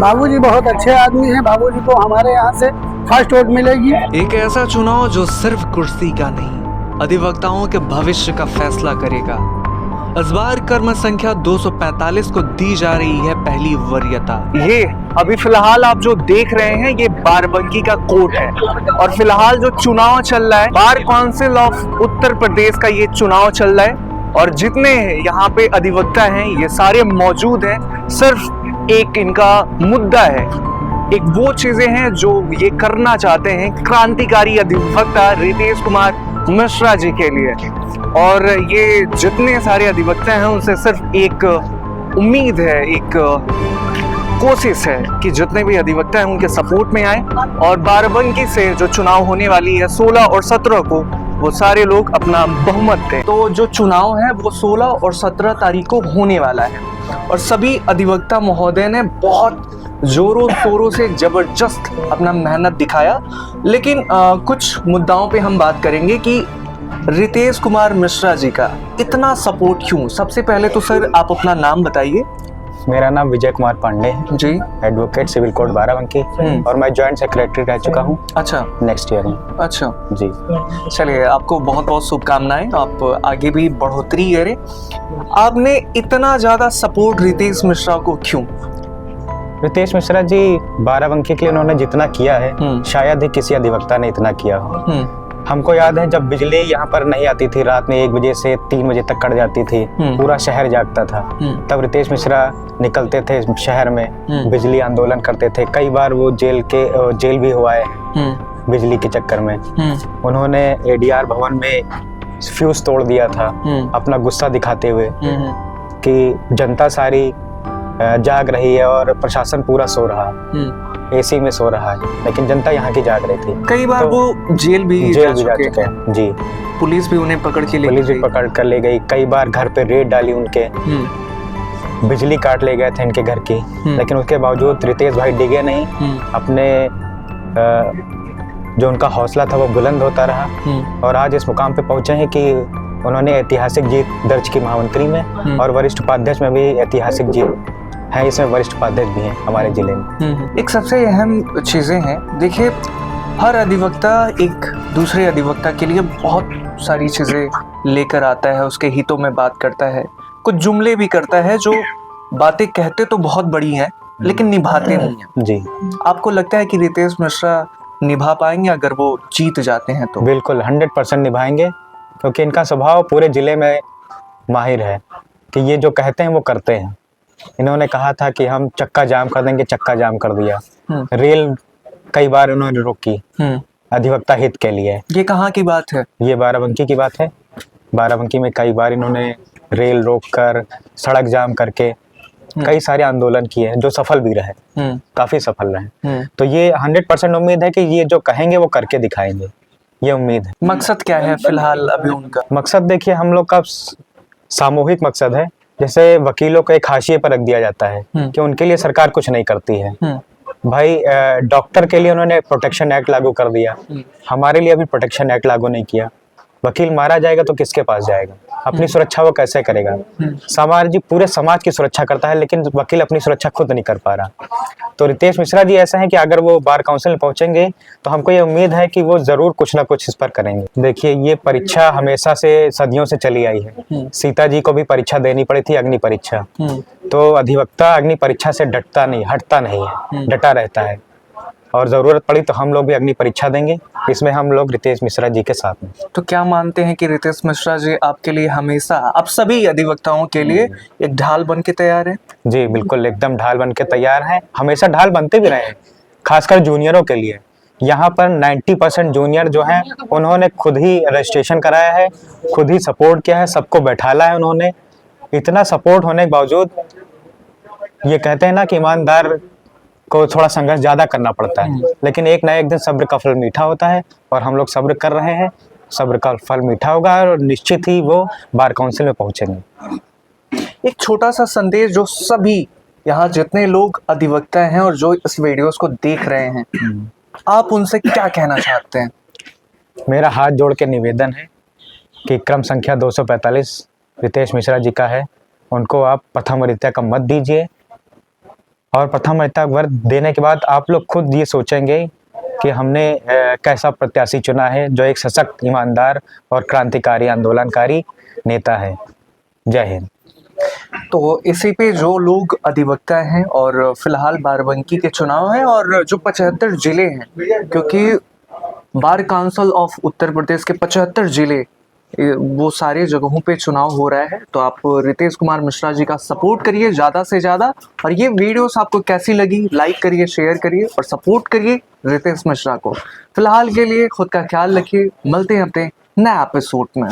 बाबूजी बहुत अच्छे आदमी हैं। बाबूजी को हमारे यहाँ से फर्स्ट वोट मिलेगी। एक ऐसा चुनाव जो सिर्फ कुर्सी का नहीं, अधिवक्ताओं के भविष्य का फैसला करेगा। इस बार कर्म संख्या 245 को दी जा रही है पहली वरीयता। ये अभी फिलहाल आप जो देख रहे हैं ये बाराबंकी का कोर्ट है और फिलहाल जो चुनाव चल रहा है bar council of Uttar Pradesh का ये चुनाव चल रहा है और जितने यहाँ पे अधिवक्ता हैं ये सारे मौजूद हैं। सिर्फ एक इनका मुद्दा है, एक वो चीजें हैं जो ये करना चाहते हैं क्रांतिकारी अधिवक्ता रितेश कुमार मिश्रा जी के लिए। और ये जितने सारे अधिवक्ता हैं उनसे सिर्फ एक उम्मीद है, एक कोशिश है कि जितने भी अधिवक्ता हैं उनके सपोर्ट में आए और बाराबंकी से जो चुनाव होने वाली है 16 और 17 को वो सारे लोग अपना बहुमत दें। तो जो चुनाव है वो 16 और 17 तारीख को होने वाला है और सभी अधिवक्ता महोदय ने बहुत जोरों शोरों से जबरदस्त अपना मेहनत दिखाया। लेकिन कुछ मुद्दाओं पे हम बात करेंगे कि रितेश कुमार मिश्रा जी का इतना सपोर्ट क्यों। सबसे पहले तो सर आप अपना नाम बताइए। मेरा नाम विजय कुमार पांडे है जी, एडवोकेट सिविल कोर्ट बाराबंकी और मैं जॉइंट सेक्रेटरी रह चुका हूँ। अच्छा, नेक्स्ट ईयर में। अच्छा जी, चलिए आपको बहुत बहुत शुभकामनाएं, आप आगे भी बढ़ोतरी करें। आपने इतना ज्यादा सपोर्ट रितेश मिश्रा को क्यों? रितेश मिश्रा जी बाराबंकी के लिए उन्होंने जितना किया है शायद ही किसी अधिवक्ता ने इतना किया हो। हमको याद है जब बिजली यहाँ पर नहीं आती थी, रात में 1 बजे से 3 बजे तक कट जाती थी, पूरा शहर जागता था, तब रितेश मिश्रा निकलते थे शहर में, बिजली आंदोलन करते थे। कई बार वो जेल भी हुआ है बिजली के चक्कर में। उन्होंने एडीआर भवन में फ्यूज तोड़ दिया था अपना गुस्सा दिखाते हुए कि जनता सारी जाग रही है और प्रशासन पूरा सो रहा है, एसी में सो रहा है, लेकिन जनता यहाँ की जाग रही थी। कई बार तो वो जेल भी जा चुके हैं। जी, पुलिस भी उन्हें पकड़ के ले पुलिस भी पकड़ कर ले गई। कई बार घर पे रेड डाली उनके, बिजली काट ले गए थे इनके घर की, लेकिन उसके बावजूद रितेश भाई डिगे नहीं, अपने जो उनका हौसला था वो बुलंद होता रहा और आज इस मुकाम पे पहुंचे हैं कि उन्होंने ऐतिहासिक जीत दर्ज की महामंत्री में और वरिष्ठ उपाध्यक्ष में भी ऐतिहासिक जीत है। इसमें वरिष्ठ उपाध्यक्ष भी हैं हमारे जिले में। एक सबसे अहम चीजें हैं, देखिए हर अधिवक्ता एक दूसरे अधिवक्ता के लिए बहुत सारी चीजें लेकर आता है, उसके हितों में बात करता है, कुछ जुमले भी करता है जो बातें कहते तो बहुत बड़ी हैं लेकिन निभाते नहीं हैं। जी, आपको लगता है कि रितेश मिश्रा निभा पाएंगे अगर वो जीत जाते हैं तो? बिल्कुल 100% निभाएंगे, क्योंकि इनका स्वभाव पूरे जिले में माहिर है कि ये जो कहते हैं वो करते हैं। इन्होंने कहा था कि हम चक्का जाम कर देंगे, चक्का जाम कर दिया। रेल कई बार उन्होंने रोकी अधिवक्ता हित के लिए। ये कहाँ की बात है? ये बाराबंकी की बात है। बाराबंकी में कई बार इन्होंने रेल रोककर, सड़क जाम करके कई सारे आंदोलन किए हैं जो सफल भी रहे, काफी सफल रहे। तो ये 100% उम्मीद है कि ये जो कहेंगे वो करके दिखाएंगे, ये उम्मीद है। मकसद क्या है फिलहाल अभी उनका? मकसद देखिए हम लोग का सामूहिक मकसद है। जैसे वकीलों को एक हाशिए पर रख दिया जाता है कि उनके लिए सरकार कुछ नहीं करती है। भाई डॉक्टर के लिए उन्होंने प्रोटेक्शन एक्ट लागू कर दिया, हमारे लिए अभी प्रोटेक्शन एक्ट लागू नहीं किया। वकील मारा जाएगा तो किसके पास जाएगा? अपनी सुरक्षा वो कैसे करेगा? समाज, पूरे समाज की सुरक्षा करता है लेकिन वकील अपनी सुरक्षा खुद नहीं कर पा रहा। तो रितेश मिश्रा जी ऐसा है कि अगर वो बार काउंसिल में पहुंचेंगे तो हमको ये उम्मीद है कि वो जरूर कुछ ना कुछ इस पर करेंगे। देखिए ये परीक्षा हमेशा से सदियों से चली आई है। सीता जी को भी परीक्षा देनी पड़ी थी, अग्नि परीक्षा। तो अधिवक्ता अग्नि परीक्षा से डटता नहीं, हटता नहीं है, डटा रहता है और जरूरत पड़ी तो हम लोग भी अग्नि परीक्षा देंगे। इसमें हम लोग रितेश मिश्रा जी के साथ में। तो क्या मानते हैं कि रितेश मिश्रा जी आपके लिए हमेशा, आप सभी अधिवक्ताओं के लिए एक ढाल बन के तैयार है? जी बिल्कुल, एकदम ढाल बन के तैयार है, हमेशा ढाल बनते भी रहे हैं, खासकर जूनियरों के लिए। यहाँ पर 90% जूनियर जो हैं उन्होंने खुद ही रजिस्ट्रेशन कराया है, खुद ही सपोर्ट किया है, सबको बैठाला है उन्होंने। इतना सपोर्ट होने के बावजूद ये कहते हैं ना कि ईमानदार को थोड़ा संघर्ष ज्यादा करना पड़ता है, लेकिन एक ना एक दिन सब्र का फल मीठा होता है और हम लोग सब्र कर रहे हैं। सब्र का फल मीठा होगा और निश्चित ही वो बार काउंसिल में पहुंचेंगे। एक छोटा सा संदेश जो सभी यहाँ जितने लोग अधिवक्ता हैं और जो इस वीडियोस को देख रहे हैं, आप उनसे क्या कहना चाहते हैं? मेरा हाथ जोड़ के निवेदन है कि क्रम संख्या 245 रितेश मिश्रा जी का है, उनको आप प्रथम वरीयता का मत दीजिए और प्रथम वरीयता वर्ग देने के बाद आप लोग खुद ये सोचेंगे कि हमने कैसा प्रत्याशी चुना है जो एक सशक्त, ईमानदार और क्रांतिकारी आंदोलनकारी नेता है। जय हिंद। तो इसी पे जो लोग अधिवक्ता हैं और फिलहाल बाराबंकी के चुनाव हैं और जो 75 जिले हैं, क्योंकि bar council of Uttar Pradesh के 75 जिले, वो सारे जगहों पे चुनाव हो रहा है। तो आप रितेश कुमार मिश्रा जी का सपोर्ट करिए ज़्यादा से ज़्यादा, और ये वीडियोस आपको कैसी लगी लाइक करिए, शेयर करिए और सपोर्ट करिए रितेश मिश्रा को। फिलहाल के लिए खुद का ख्याल रखिए, मिलते हैं अपने नए एपिसोड में।